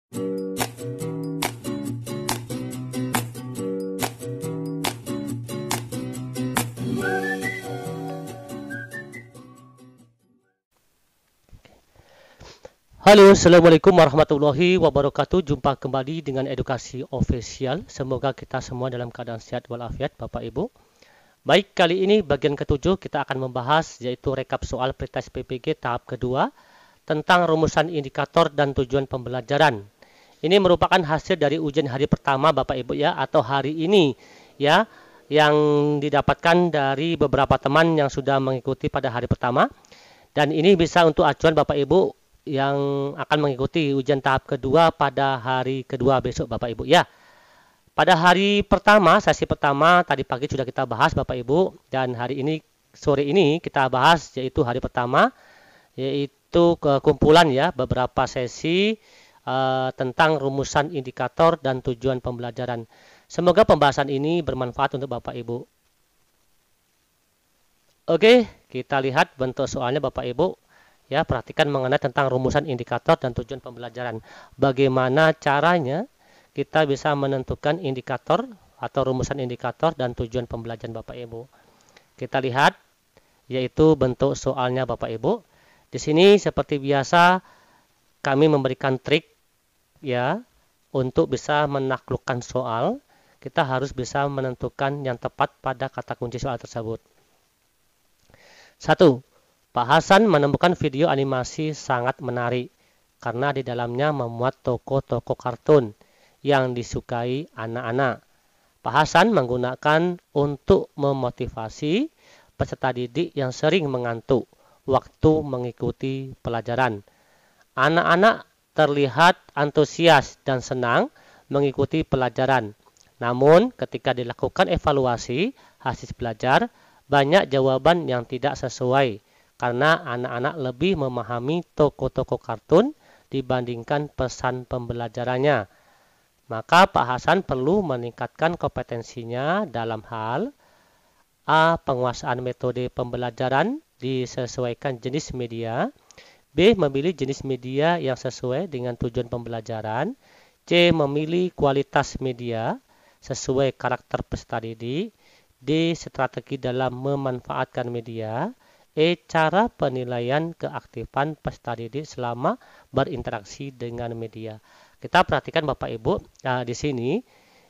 Halo, Assalamualaikum warahmatullahi wabarakatuh. Jumpa kembali dengan Edukasi Official. Semoga kita semua dalam keadaan sehat walafiat, Bapak Ibu. Baik, kali ini bagian ketujuh kita akan membahas yaitu rekap soal pretest PPG tahap kedua tentang rumusan indikator dan tujuan pembelajaran. Ini merupakan hasil dari ujian hari pertama Bapak Ibu ya, atau hari ini ya, yang didapatkan dari beberapa teman yang sudah mengikuti pada hari pertama. Dan ini bisa untuk acuan Bapak Ibu yang akan mengikuti ujian tahap kedua pada hari kedua besok Bapak Ibu ya. Pada hari pertama, sesi pertama tadi pagi sudah kita bahas Bapak Ibu, dan hari ini sore ini kita bahas yaitu hari pertama, yaitu kumpulan ya beberapa sesi tentang rumusan indikator dan tujuan pembelajaran. Semoga pembahasan ini bermanfaat untuk Bapak Ibu. Oke, kita lihat bentuk soalnya Bapak Ibu. Ya, perhatikan mengenai tentang rumusan indikator dan tujuan pembelajaran. Bagaimana caranya kita bisa menentukan indikator atau rumusan indikator dan tujuan pembelajaran Bapak Ibu. Kita lihat yaitu bentuk soalnya Bapak Ibu. Di sini seperti biasa kami memberikan trik ya untuk bisa menaklukkan soal. Kita harus bisa menentukan yang tepat pada kata kunci soal tersebut. 1. Pak Hasan menemukan video animasi sangat menarik karena di dalamnya memuat toko-toko kartun yang disukai anak-anak. Pak Hasan menggunakan untuk memotivasi peserta didik yang sering mengantuk waktu mengikuti pelajaran. Anak-anak terlihat antusias dan senang mengikuti pelajaran. Namun, ketika dilakukan evaluasi hasil belajar, banyak jawaban yang tidak sesuai karena anak-anak lebih memahami toko-toko kartun dibandingkan pesan pembelajarannya. Maka Pak Hasan perlu meningkatkan kompetensinya dalam hal A. Penguasaan metode pembelajaran disesuaikan jenis media. B. Memilih jenis media yang sesuai dengan tujuan pembelajaran. C. Memilih kualitas media sesuai karakter peserta didik. D. Strategi dalam memanfaatkan media. E. Cara penilaian keaktifan peserta didik selama berinteraksi dengan media. Kita perhatikan Bapak Ibu di sini,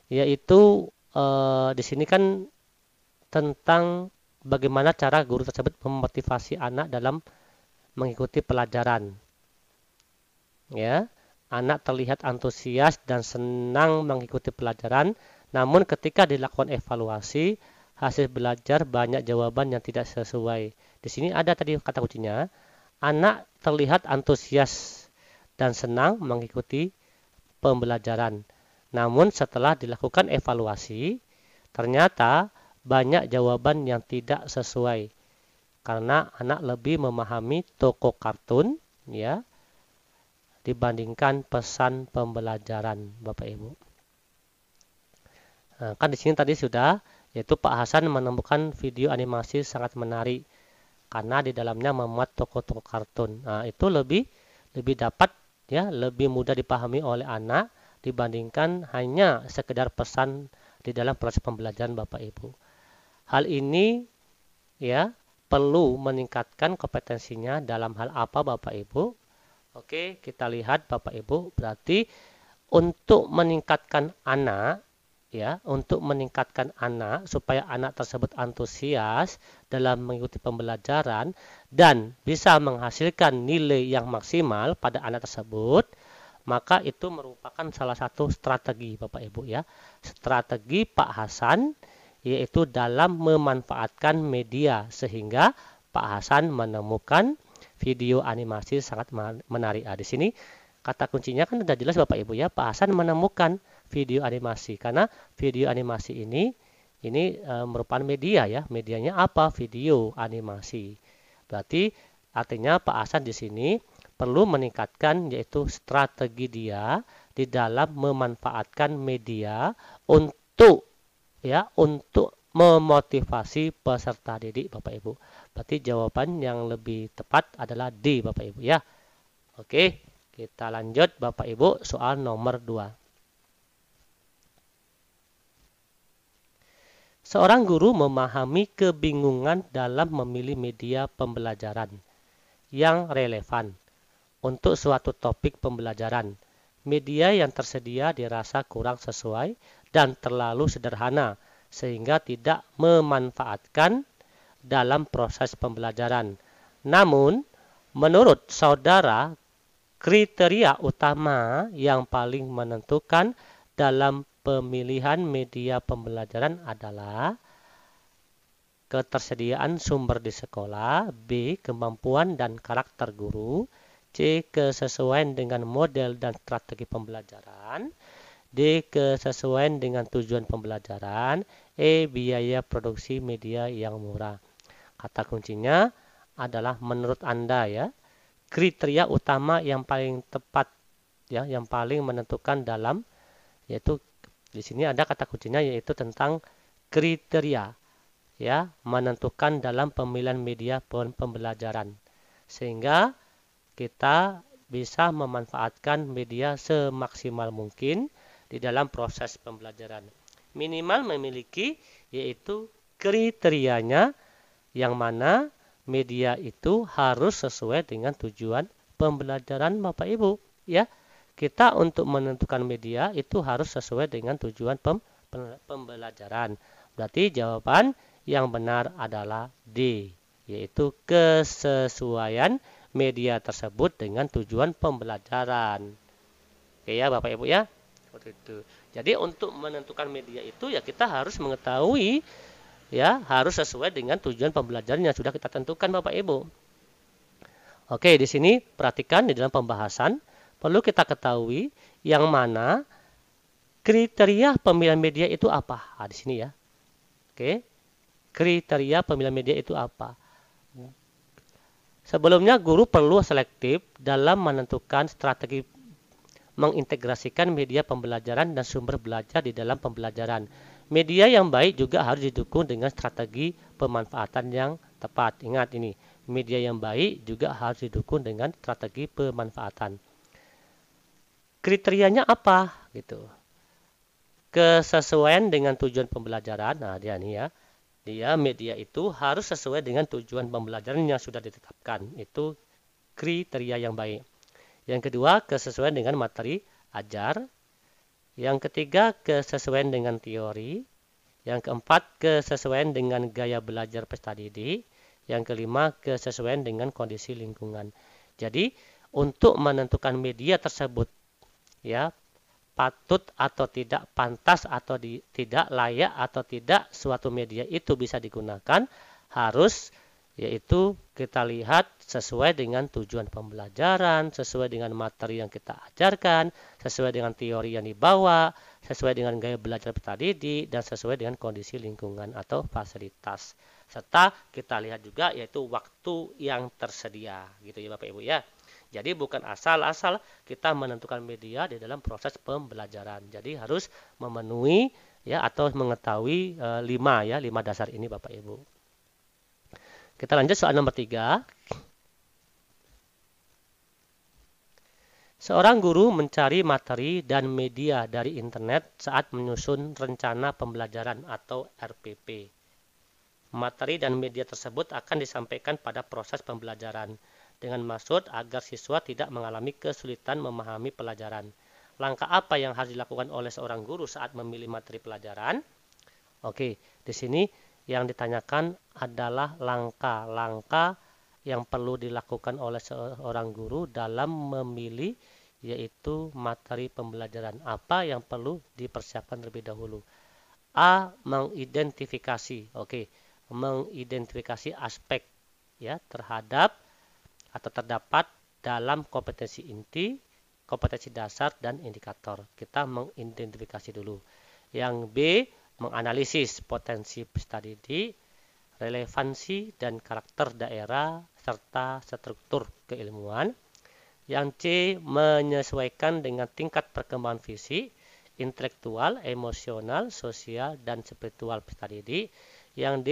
yaitu di sini kan tentang bagaimana cara guru tersebut memotivasi anak dalam mengikuti pelajaran. Ya, anak terlihat antusias dan senang mengikuti pelajaran, namun ketika dilakukan evaluasi hasil belajar banyak jawaban yang tidak sesuai. Di sini ada tadi kata kuncinya, anak terlihat antusias dan senang mengikuti pembelajaran. Namun setelah dilakukan evaluasi, ternyata banyak jawaban yang tidak sesuai. Karena anak lebih memahami toko kartun ya dibandingkan pesan pembelajaran Bapak Ibu. Nah, kan di sini tadi sudah yaitu Pak Hasan menemukan video animasi sangat menarik karena di dalamnya memuat toko-toko kartun. Nah, itu lebih dapat ya, lebih mudah dipahami oleh anak dibandingkan hanya sekedar pesan di dalam proses pembelajaran Bapak Ibu. Hal ini ya perlu meningkatkan kompetensinya dalam hal apa Bapak Ibu? Oke, kita lihat Bapak Ibu, berarti untuk meningkatkan anak ya, untuk meningkatkan anak supaya anak tersebut antusias dalam mengikuti pembelajaran dan bisa menghasilkan nilai yang maksimal pada anak tersebut, maka itu merupakan salah satu strategi Bapak Ibu ya. Strategi Pak Hasan yaitu dalam memanfaatkan media sehingga Pak Hasan menemukan video animasi sangat menarik. Di sini kata kuncinya kan sudah jelas Bapak Ibu ya, Pak Hasan menemukan video animasi karena video animasi ini merupakan media ya. Medianya apa? Video animasi. Berarti artinya Pak Hasan di sini perlu meningkatkan yaitu strategi dia di dalam memanfaatkan media untuk memotivasi peserta didik Bapak Ibu. Berarti jawaban yang lebih tepat adalah D Bapak Ibu ya. Oke, Kita lanjut Bapak Ibu soal nomor 2. Seorang guru memahami kebingungan dalam memilih media pembelajaran yang relevan untuk suatu topik pembelajaran. Media yang tersedia dirasa kurang sesuai dan terlalu sederhana sehingga tidak memanfaatkan dalam proses pembelajaran. Namun, menurut saudara, kriteria utama yang paling menentukan dalam pemilihan media pembelajaran adalah ketersediaan sumber di sekolah, B. Kemampuan dan karakter guru, C. Kesesuaian dengan model dan strategi pembelajaran, D. Kesesuaian dengan tujuan pembelajaran, E. Biaya produksi media yang murah. Kata kuncinya adalah menurut Anda ya, kriteria utama yang paling tepat ya, yang paling menentukan dalam, yaitu di sini ada kata kuncinya yaitu tentang kriteria ya, menentukan dalam pemilihan media pembelajaran sehingga kita bisa memanfaatkan media semaksimal mungkin di dalam proses pembelajaran. Minimal memiliki yaitu kriterianya yang mana media itu harus sesuai dengan tujuan pembelajaran Bapak Ibu ya. Kita untuk menentukan media itu harus sesuai dengan tujuan pembelajaran. Berarti jawaban yang benar adalah D, yaitu kesesuaian media tersebut dengan tujuan pembelajaran. Oke ya Bapak Ibu ya. Seperti itu. Jadi untuk menentukan media itu ya kita harus mengetahui ya, harus sesuai dengan tujuan pembelajaran yang sudah kita tentukan Bapak Ibu. Oke, di sini perhatikan di dalam pembahasan perlu kita ketahui yang mana kriteria pemilihan media itu apa. Di sini ya. Oke. Kriteria pemilihan media itu apa? Sebelumnya guru perlu selektif dalam menentukan strategi mengintegrasikan media pembelajaran dan sumber belajar di dalam pembelajaran. Media yang baik juga harus didukung dengan strategi pemanfaatan yang tepat. Ingat ini, media yang baik juga harus didukung dengan strategi pemanfaatan. Kriterianya apa gitu? Kesesuaian dengan tujuan pembelajaran. Nah, dia nih ya. Dia media itu harus sesuai dengan tujuan pembelajaran yang sudah ditetapkan. Itu kriteria yang baik. Yang kedua, kesesuaian dengan materi ajar. Yang ketiga, kesesuaian dengan teori. Yang keempat, kesesuaian dengan gaya belajar peserta didik. Yang kelima, kesesuaian dengan kondisi lingkungan. Jadi, untuk menentukan media tersebut ya, patut atau tidak, pantas atau tidak layak atau tidak suatu media itu bisa digunakan, harus yaitu kita lihat sesuai dengan tujuan pembelajaran, sesuai dengan materi yang kita ajarkan, sesuai dengan teori yang dibawa, sesuai dengan gaya belajar peserta didik, dan sesuai dengan kondisi lingkungan atau fasilitas. Serta kita lihat juga yaitu waktu yang tersedia, gitu ya Bapak Ibu ya. Jadi bukan asal-asal kita menentukan media di dalam proses pembelajaran. Jadi harus memenuhi ya atau mengetahui 5 dasar ini Bapak Ibu. Kita lanjut soal nomor 3. Seorang guru mencari materi dan media dari internet saat menyusun rencana pembelajaran atau RPP. Materi dan media tersebut akan disampaikan pada proses pembelajaran dengan maksud agar siswa tidak mengalami kesulitan memahami pelajaran. Langkah apa yang harus dilakukan oleh seorang guru saat memilih materi pelajaran? Oke, di sini yang ditanyakan adalah langkah-langkah yang perlu dilakukan oleh seorang guru dalam memilih yaitu materi pembelajaran. Apa yang perlu dipersiapkan terlebih dahulu? A. Mengidentifikasi. Oke, mengidentifikasi aspek ya terhadap atau terdapat dalam kompetensi inti, kompetensi dasar, dan indikator. Kita mengidentifikasi dulu. Yang B, menganalisis potensi peserta didik, relevansi dan karakter daerah, serta struktur keilmuan. Yang C, menyesuaikan dengan tingkat perkembangan fisik, intelektual, emosional, sosial, dan spiritual peserta didik. Yang D,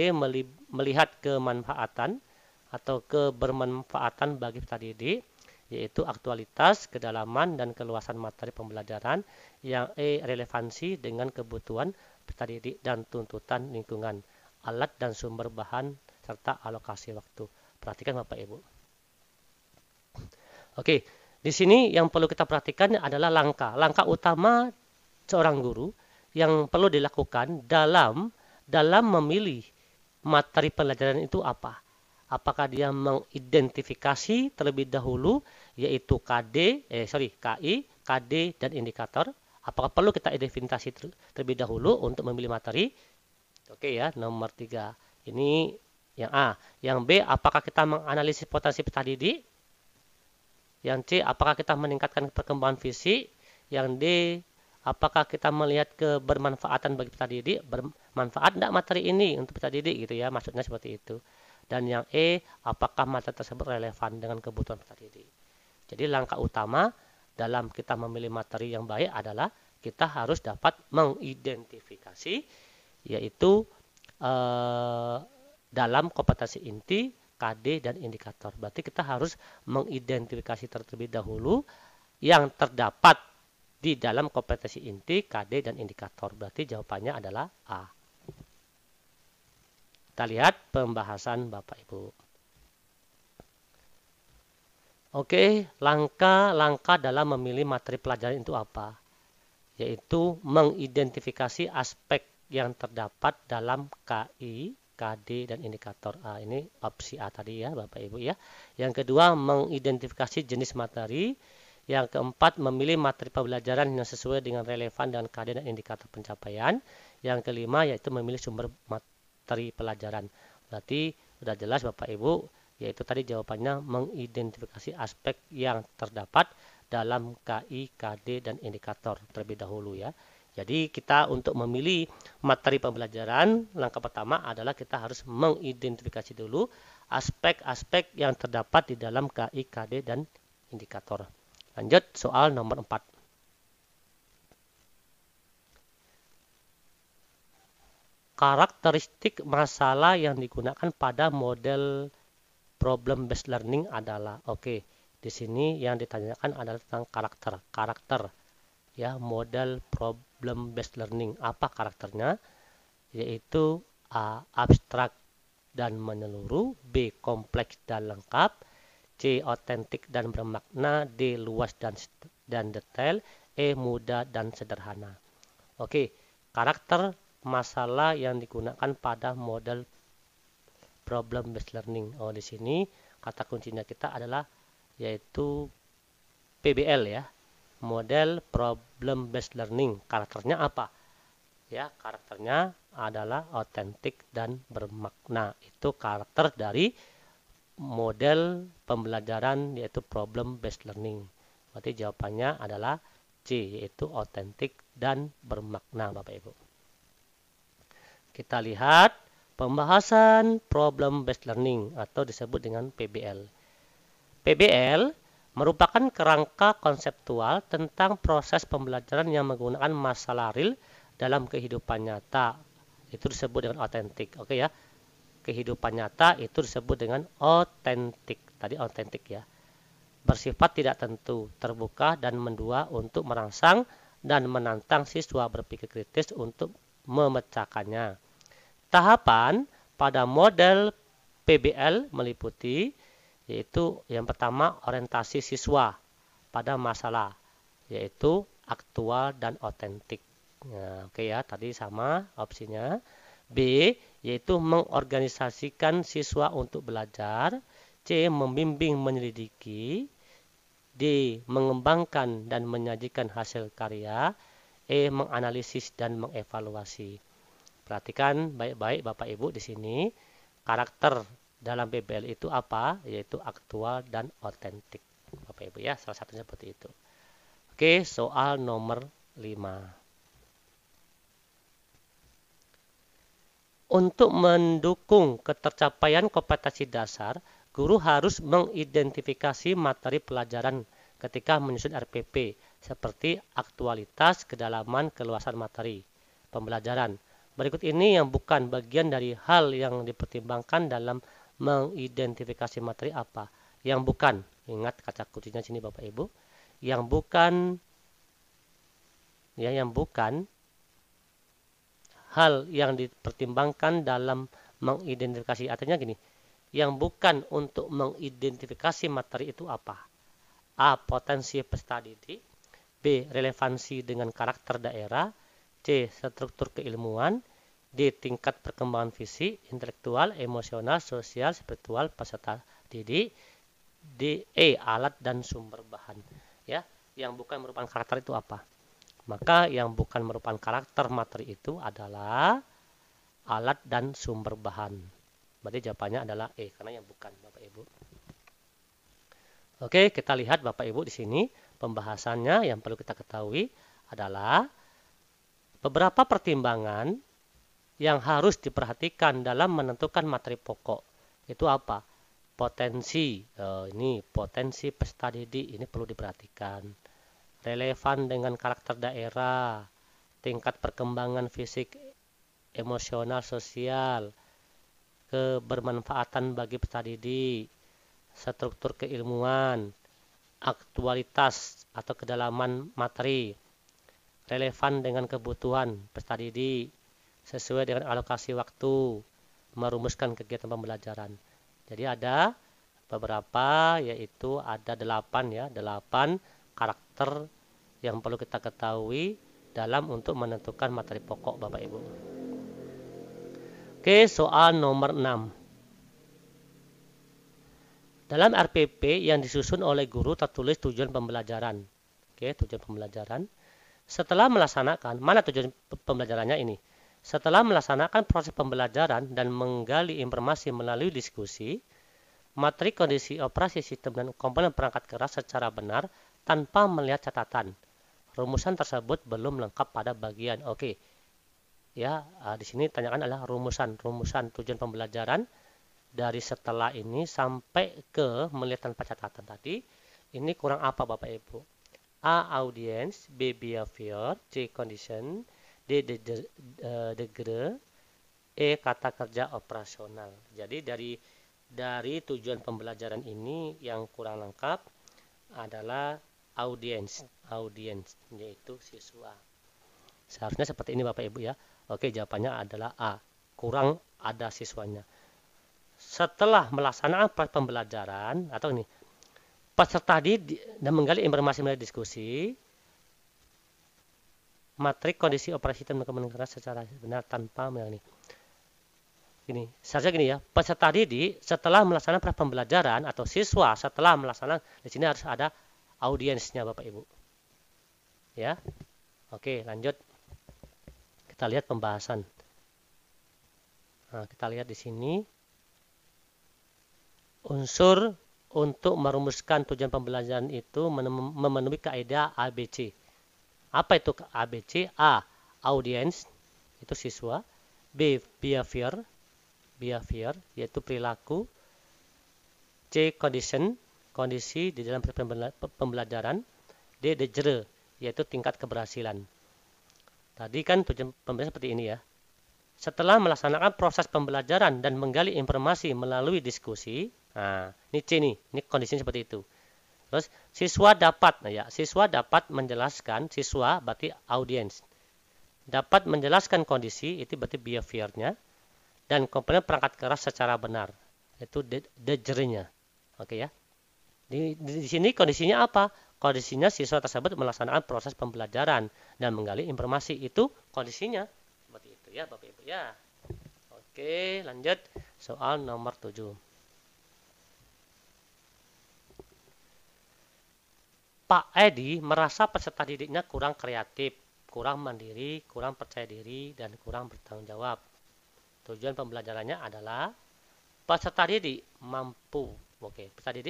melihat kemanfaatan atau kebermanfaatan bagi peserta didik. yaitu aktualitas, kedalaman, dan keluasan materi pembelajaran. Yang E, relevansi dengan kebutuhan peserta didik dan tuntutan lingkungan, alat dan sumber bahan, serta alokasi waktu. Perhatikan Bapak Ibu. Oke, di sini yang perlu kita perhatikan adalah langkah utama seorang guru yang perlu dilakukan dalam memilih materi pelajaran itu apa. Apakah dia mengidentifikasi terlebih dahulu, yaitu KI, KD, dan indikator. Apakah perlu kita identifikasi terlebih dahulu untuk memilih materi? Oke ya, nomor 3. Ini yang A. Yang B, apakah kita menganalisis potensi peserta didik? Yang C, apakah kita meningkatkan perkembangan fisik? Yang D, apakah kita melihat kebermanfaatan bagi peserta didik? Bermanfaat tidak materi ini untuk peserta didik gitu ya, maksudnya seperti itu. Dan yang E, apakah materi tersebut relevan dengan kebutuhan peserta didik. Jadi langkah utama dalam kita memilih materi yang baik adalah kita harus dapat mengidentifikasi, yaitu dalam kompetensi inti, KD, dan indikator. Berarti kita harus mengidentifikasi terlebih dahulu yang terdapat di dalam kompetensi inti, KD, dan indikator. Berarti jawabannya adalah A. Kita lihat pembahasan Bapak Ibu. Oke, langkah-langkah dalam memilih materi pelajaran itu apa? Yaitu mengidentifikasi aspek yang terdapat dalam KI, KD, dan indikator. Ini opsi A tadi ya Bapak Ibu ya. Yang kedua, mengidentifikasi jenis materi. Yang keempat, memilih materi pembelajaran yang sesuai dengan relevan dengan KD dan indikator pencapaian. Yang kelima, yaitu memilih sumber materi pelajaran. Berarti sudah jelas Bapak Ibu, yaitu tadi jawabannya mengidentifikasi aspek yang terdapat dalam KI, KD, dan indikator terlebih dahulu ya. Jadi kita untuk memilih materi pembelajaran, langkah pertama adalah kita harus mengidentifikasi dulu aspek-aspek yang terdapat di dalam KI, KD, dan indikator. Lanjut soal nomor 4. Karakteristik masalah yang digunakan pada model problem based learning adalah, di sini yang ditanyakan adalah tentang karakter ya, model problem based learning. Apa karakternya? Yaitu A, abstrak dan menyeluruh, B, kompleks dan lengkap, C, otentik dan bermakna, D, luas dan detail, E, mudah dan sederhana. Karakter masalah yang digunakan pada model problem based learning. Di sini kata kuncinya kita adalah yaitu PBL ya. Model problem based learning. Karakternya apa? Ya, karakternya adalah otentik dan bermakna. Itu karakter dari model pembelajaran yaitu problem based learning. Berarti jawabannya adalah C, yaitu otentik dan bermakna Bapak Ibu. Kita lihat pembahasan problem based learning atau disebut dengan PBL. PBL merupakan kerangka konseptual tentang proses pembelajaran yang menggunakan masalah real dalam kehidupan nyata. Itu disebut dengan otentik. Ya. Kehidupan nyata itu disebut dengan otentik. Tadi otentik ya. Bersifat tidak tentu, terbuka dan mendua untuk merangsang dan menantang siswa berpikir kritis untuk memecahkannya. Tahapan pada model PBL meliputi yaitu yang pertama orientasi siswa pada masalah, yaitu aktual dan otentik. Ya, tadi sama opsinya. B, yaitu mengorganisasikan siswa untuk belajar. C, membimbing menyelidiki. D, mengembangkan dan menyajikan hasil karya. E, menganalisis dan mengevaluasi. Perhatikan baik-baik Bapak Ibu di sini. Karakter dalam PBL itu apa? Yaitu aktual dan otentik. Bapak Ibu ya, salah satunya seperti itu. Soal nomor 5. Untuk mendukung ketercapaian kompetensi dasar, guru harus mengidentifikasi materi pelajaran ketika menyusun RPP, seperti aktualitas, kedalaman, keluasan materi pembelajaran. Berikut ini yang bukan bagian dari hal yang dipertimbangkan dalam mengidentifikasi materi apa. Yang bukan, Ingat kata kuncinya sini Bapak Ibu. Yang bukan hal yang dipertimbangkan dalam mengidentifikasi. Artinya gini, yang bukan untuk mengidentifikasi materi itu apa? A. Potensi peserta didik. B. Relevansi dengan karakter daerah. C. Struktur keilmuan. D. Tingkat perkembangan fisik, intelektual, emosional, sosial, spiritual peserta didik. D. Alat dan sumber bahan. Ya, yang bukan merupakan karakter itu apa? Maka yang bukan merupakan karakter materi itu adalah alat dan sumber bahan. Berarti jawabannya adalah E, karena yang bukan, Bapak Ibu. Oke, kita lihat Bapak Ibu di sini pembahasannya yang perlu kita ketahui adalah beberapa pertimbangan yang harus diperhatikan dalam menentukan materi pokok. Itu apa? Potensi. Ini potensi peserta didik, ini perlu diperhatikan. Relevan dengan karakter daerah, tingkat perkembangan fisik, emosional, sosial, kebermanfaatan bagi peserta didik, struktur keilmuan, aktualitas atau kedalaman materi, relevan dengan kebutuhan peserta didik, sesuai dengan alokasi waktu, merumuskan kegiatan pembelajaran. Jadi ada beberapa, yaitu ada 8 karakter yang perlu kita ketahui dalam untuk menentukan materi pokok Bapak Ibu. Oke, soal nomor 6. Dalam RPP yang disusun oleh guru tertulis tujuan pembelajaran. Oke, tujuan pembelajaran. Setelah melaksanakan, mana tujuan pembelajarannya ini? Setelah melaksanakan proses pembelajaran dan menggali informasi melalui diskusi, materi kondisi operasi sistem dan komponen perangkat keras secara benar tanpa melihat catatan. Rumusan tersebut belum lengkap pada bagian. Oke. Ya, di sini tanyakan adalah rumusan tujuan pembelajaran dari setelah ini sampai ke melihat tanpa catatan tadi. Ini kurang apa Bapak Ibu? A. Audience, B. Behavior, C. Condition, D. Degree, E. Kata kerja operasional. Jadi dari tujuan pembelajaran ini yang kurang lengkap adalah audience, yaitu siswa. Seharusnya seperti ini Bapak Ibu ya. Oke, jawabannya adalah A, kurang ada siswanya. Setelah melaksanakan proses pembelajaran atau ini peserta didik dan menggali informasi melalui diskusi, materi kondisi operasi sistem dan komponen keras secara benar tanpa mengalami. Gini, seharusnya gini ya, peserta didik setelah melaksanakan proses pembelajaran atau siswa setelah melaksanakan, di sini harus ada audiensnya Bapak Ibu. Ya. Oke, lanjut. Kita lihat pembahasan. Nah, kita lihat di sini unsur untuk merumuskan tujuan pembelajaran itu memenuhi kaidah ABC. Apa itu ABC? A. Audience, itu siswa. B. Behavior, yaitu perilaku. C. Condition, kondisi di dalam pembelajaran. D. Degree, yaitu tingkat keberhasilan. Tadi kan tujuan pembelajaran seperti ini ya. Setelah melaksanakan proses pembelajaran dan menggali informasi melalui diskusi, nah ini C nih, ini kondisinya seperti itu. Terus siswa dapat menjelaskan, siswa berarti audience. Dapat menjelaskan kondisi, itu berarti behaviornya, dan komponen perangkat keras secara benar, itu degree-nya. Oke ya. Di sini kondisinya apa? Kondisinya siswa tersebut melaksanakan proses pembelajaran dan menggali informasi, itu kondisinya. Seperti itu ya Bapak Ibu ya. Oke, lanjut soal nomor 7. Pak Edi merasa peserta didiknya kurang kreatif, kurang mandiri, kurang percaya diri, dan kurang bertanggung jawab. Tujuan pembelajarannya adalah peserta didik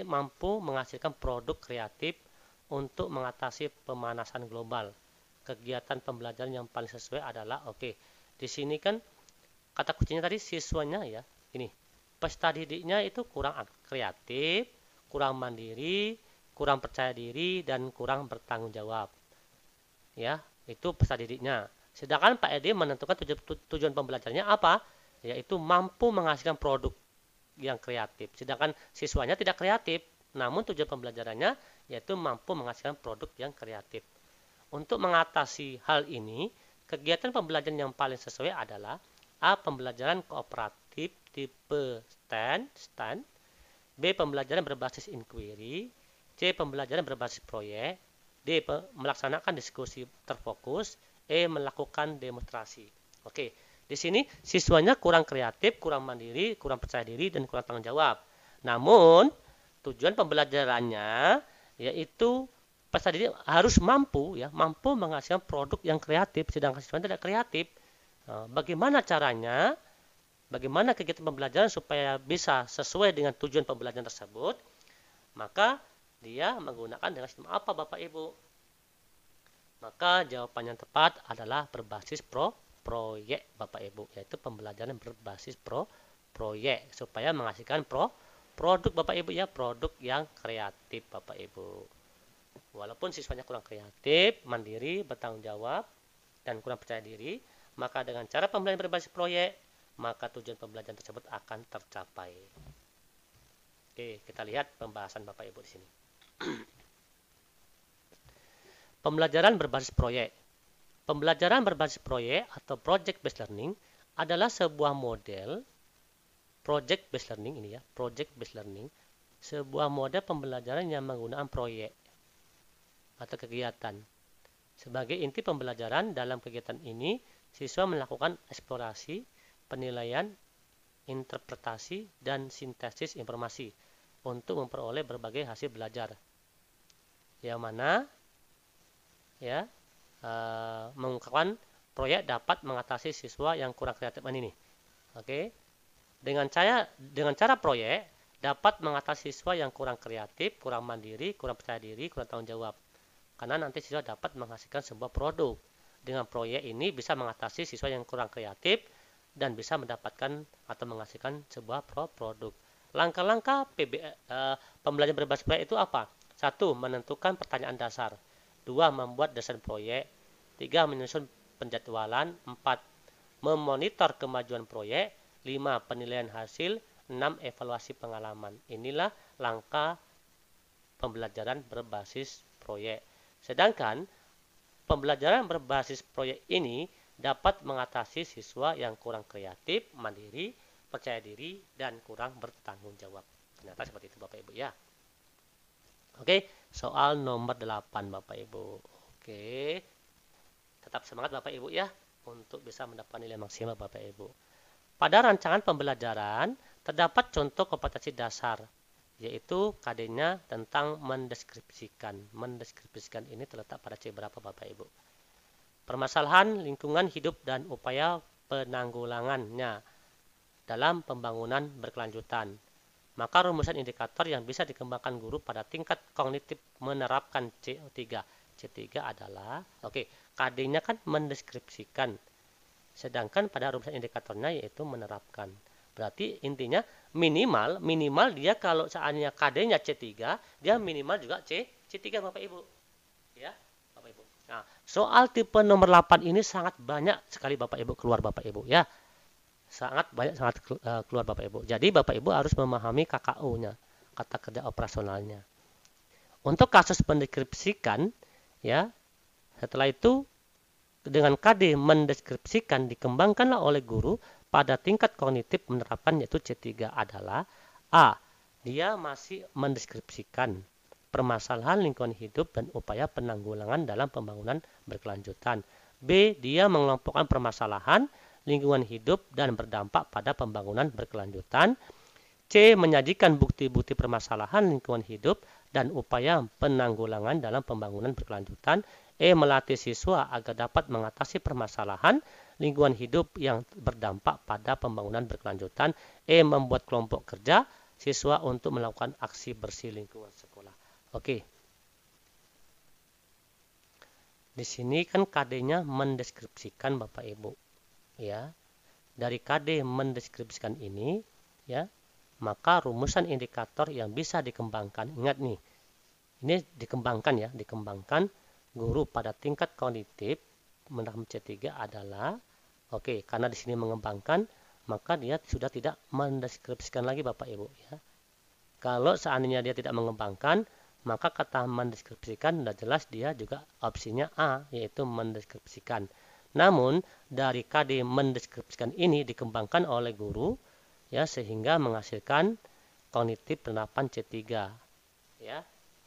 mampu menghasilkan produk kreatif untuk mengatasi pemanasan global. Kegiatan pembelajaran yang paling sesuai adalah di sini kan kata kuncinya tadi siswanya ya. Ini peserta didiknya itu kurang kreatif, kurang mandiri, kurang percaya diri, dan kurang bertanggung jawab. Ya, itu peserta didiknya. Sedangkan Pak Edi menentukan tujuan pembelajarannya apa? Yaitu mampu menghasilkan produk yang kreatif. Sedangkan siswanya tidak kreatif. namun tujuan pembelajarannya yaitu mampu menghasilkan produk yang kreatif. Untuk mengatasi hal ini, kegiatan pembelajaran yang paling sesuai adalah A. Pembelajaran kooperatif tipe STAND, B. Pembelajaran berbasis inquiry, C. Pembelajaran berbasis proyek, D. Melaksanakan diskusi terfokus, E. Melakukan demonstrasi. Oke, di sini siswanya kurang kreatif, kurang mandiri, kurang percaya diri, dan kurang tanggung jawab. Namun, tujuan pembelajarannya yaitu peserta didik harus mampu menghasilkan produk yang kreatif, sedangkan siswa tidak kreatif. Bagaimana caranya? Bagaimana kegiatan pembelajaran supaya bisa sesuai dengan tujuan pembelajaran tersebut? Maka dia menggunakan dengan sistem apa, Bapak Ibu? Maka jawaban yang tepat adalah berbasis proyek, Bapak Ibu, yaitu pembelajaran berbasis proyek supaya menghasilkan produk, Bapak Ibu, ya, produk yang kreatif, Bapak Ibu. Walaupun siswanya kurang kreatif, mandiri, bertanggung jawab, dan kurang percaya diri, maka dengan cara pembelajaran berbasis proyek, maka tujuan pembelajaran tersebut akan tercapai. Oke, kita lihat pembahasan Bapak Ibu di sini. Pembelajaran berbasis proyek. Pembelajaran berbasis proyek atau project based learning adalah sebuah model project based learning sebuah model pembelajaran yang menggunakan proyek atau kegiatan. Sebagai inti pembelajaran dalam kegiatan ini, siswa melakukan eksplorasi, penilaian, interpretasi, dan sintesis informasi untuk memperoleh berbagai hasil belajar. Yang mana mengungkapkan proyek dapat mengatasi siswa yang kurang kreatif ini. Oke. Dengan cara proyek dapat mengatasi siswa yang kurang kreatif, kurang mandiri, kurang percaya diri, kurang tanggung jawab. Karena nanti siswa dapat menghasilkan sebuah produk. Dengan proyek ini bisa mengatasi siswa yang kurang kreatif dan bisa mendapatkan atau menghasilkan sebuah produk. Langkah-langkah pembelajaran berbasis proyek itu apa? 1. Menentukan pertanyaan dasar. 2. Membuat desain proyek. 3. Menyusun penjadwalan. 4. Memonitor kemajuan proyek. 5. Penilaian hasil. 6. Evaluasi pengalaman. Inilah langkah pembelajaran berbasis proyek. Sedangkan pembelajaran berbasis proyek ini dapat mengatasi siswa yang kurang kreatif, mandiri, percaya diri, dan kurang bertanggung jawab. Ternyata seperti itu, Bapak Ibu, ya. Oke, soal nomor 8, Bapak Ibu. Oke, tetap semangat Bapak Ibu, ya, untuk bisa mendapatkan nilai maksimal, Bapak Ibu. Pada rancangan pembelajaran terdapat contoh kompetensi dasar, yaitu KD-nya tentang mendeskripsikan. Mendeskripsikan ini terletak pada C berapa, Bapak Ibu? Permasalahan lingkungan hidup dan upaya penanggulangannya dalam pembangunan berkelanjutan. Maka rumusan indikator yang bisa dikembangkan guru pada tingkat kognitif menerapkan C3. C3 adalah, KD-nya kan mendeskripsikan. Sedangkan pada rumusan indikatornya yaitu menerapkan. Berarti intinya minimal dia kalau seandainya KD-nya C3, dia minimal juga C3, Bapak Ibu. Ya, Bapak Ibu. Nah, soal tipe nomor 8 ini sangat banyak sekali Bapak Ibu keluar, Bapak Ibu, ya. Sangat keluar, Bapak Ibu. Jadi Bapak Ibu harus memahami KKO-nya, kata kerja operasionalnya. Untuk kasus mendeskripsikan, ya, setelah itu dengan KD mendeskripsikan dikembangkanlah oleh guru pada tingkat kognitif menerapkan, yaitu C3 adalah A. Dia masih mendeskripsikan permasalahan lingkungan hidup dan upaya penanggulangan dalam pembangunan berkelanjutan. B. Dia mengelompokkan permasalahan lingkungan hidup dan berdampak pada pembangunan berkelanjutan. C. Menyajikan bukti-bukti permasalahan lingkungan hidup dan upaya penanggulangan dalam pembangunan berkelanjutan. E. Melatih siswa agar dapat mengatasi permasalahan lingkungan hidup yang berdampak pada pembangunan berkelanjutan. E. Membuat kelompok kerja siswa untuk melakukan aksi bersih lingkungan sekolah. Oke. Di sini kan KD-nya mendeskripsikan, Bapak Ibu. Ya. Dari KD mendeskripsikan ini, ya, maka rumusan indikator yang bisa dikembangkan. Ingat nih. Ini dikembangkan guru pada tingkat kognitif menerapkan C3 adalah karena di sini mengembangkan, maka dia sudah tidak mendeskripsikan lagi, Bapak Ibu, ya. Kalau seandainya dia tidak mengembangkan, maka kata mendeskripsikan sudah jelas dia juga opsinya A, yaitu mendeskripsikan. Namun dari KD mendeskripsikan ini dikembangkan oleh guru ya sehingga menghasilkan kognitif penerapan C3. Ya.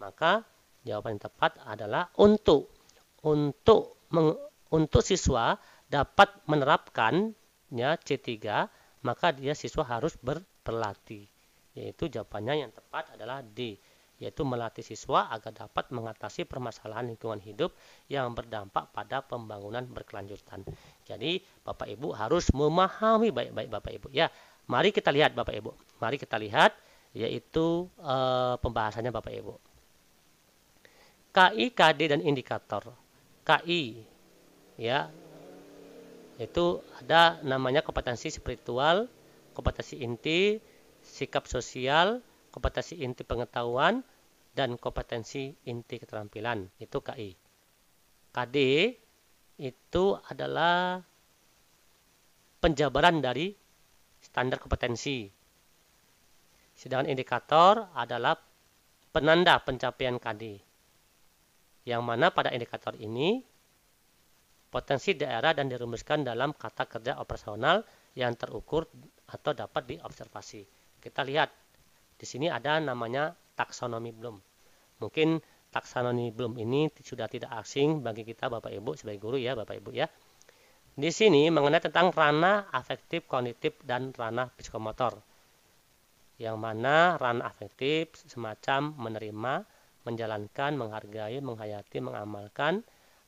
Maka jawaban yang tepat adalah untuk siswa dapat menerapkan ya C3, maka dia siswa harus berlatih. Yaitu jawabannya yang tepat adalah D, yaitu melatih siswa agar dapat mengatasi permasalahan lingkungan hidup yang berdampak pada pembangunan berkelanjutan. Jadi Bapak Ibu harus memahami baik-baik Bapak Ibu ya. Mari kita lihat Bapak Ibu. Mari kita lihat yaitu pembahasannya Bapak Ibu. KI, KD dan indikator. KI ya itu ada namanya kompetensi spiritual, kompetensi inti, sikap sosial, kompetensi inti pengetahuan, dan kompetensi inti keterampilan. Itu KI. KD itu adalah penjabaran dari standar kompetensi. Sedangkan indikator adalah penanda pencapaian KD. Yang mana pada indikator ini potensi daerah dan dirumuskan dalam kata kerja operasional yang terukur atau dapat diobservasi. Kita lihat di sini ada namanya taksonomi Bloom. Mungkin taksonomi Bloom ini sudah tidak asing bagi kita Bapak Ibu sebagai guru ya Bapak Ibu ya. Di sini mengenai tentang ranah afektif, kognitif dan ranah psikomotor. Yang mana ranah afektif semacam menerima, menjalankan, menghargai, menghayati, mengamalkan.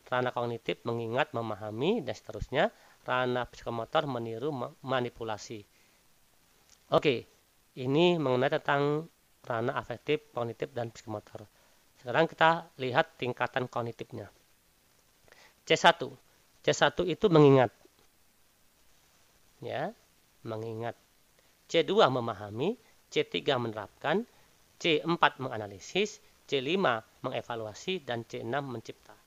Ranah kognitif mengingat, memahami dan seterusnya. Ranah psikomotor meniru, manipulasi. Oke. Ini mengenai tentang ranah afektif, kognitif, dan psikomotor. Sekarang kita lihat tingkatan kognitifnya. C1. C1 itu mengingat. Ya, mengingat. C2 memahami, C3 menerapkan, C4 menganalisis, C5 mengevaluasi, dan C6 mencipta.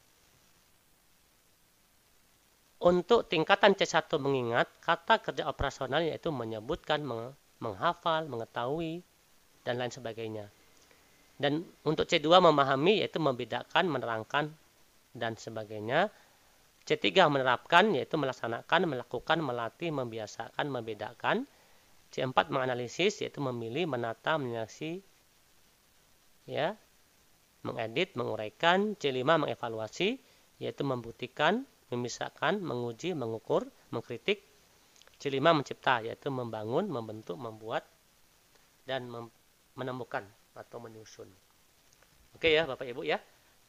Untuk tingkatan C1 mengingat, kata kerja operasional yaitu menyebutkan, menghafal, mengetahui, dan lain sebagainya. Dan untuk C2 memahami yaitu membedakan, menerangkan, dan sebagainya. C3 menerapkan yaitu melaksanakan, melakukan, melatih, membiasakan, membedakan. C4 menganalisis yaitu memilih, menata, menyeleksi, ya, mengedit, menguraikan. C5 mengevaluasi yaitu membuktikan, memisahkan, menguji, mengukur, mengkritik. C5 mencipta yaitu membangun, membentuk, membuat, dan menemukan atau menyusun. Oke ya Bapak Ibu ya.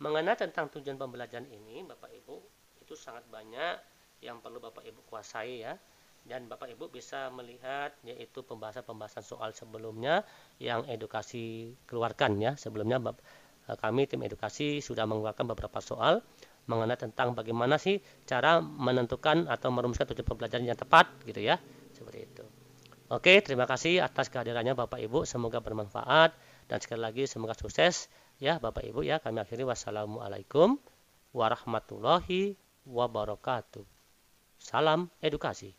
Mengenai tentang tujuan pembelajaran ini Bapak Ibu itu sangat banyak yang perlu Bapak Ibu kuasai ya. Dan Bapak Ibu bisa melihat yaitu pembahasan-pembahasan soal sebelumnya yang edukasi keluarkan ya. Sebelumnya kami tim edukasi sudah mengeluarkan beberapa soal mengenai tentang bagaimana sih cara menentukan atau merumuskan tujuan pembelajaran yang tepat gitu ya. Seperti itu. Oke, terima kasih atas kehadirannya Bapak Ibu. Semoga bermanfaat dan sekali lagi semoga sukses ya Bapak Ibu ya. Kami akhiri wassalamualaikum warahmatullahi wabarakatuh. Salam edukasi.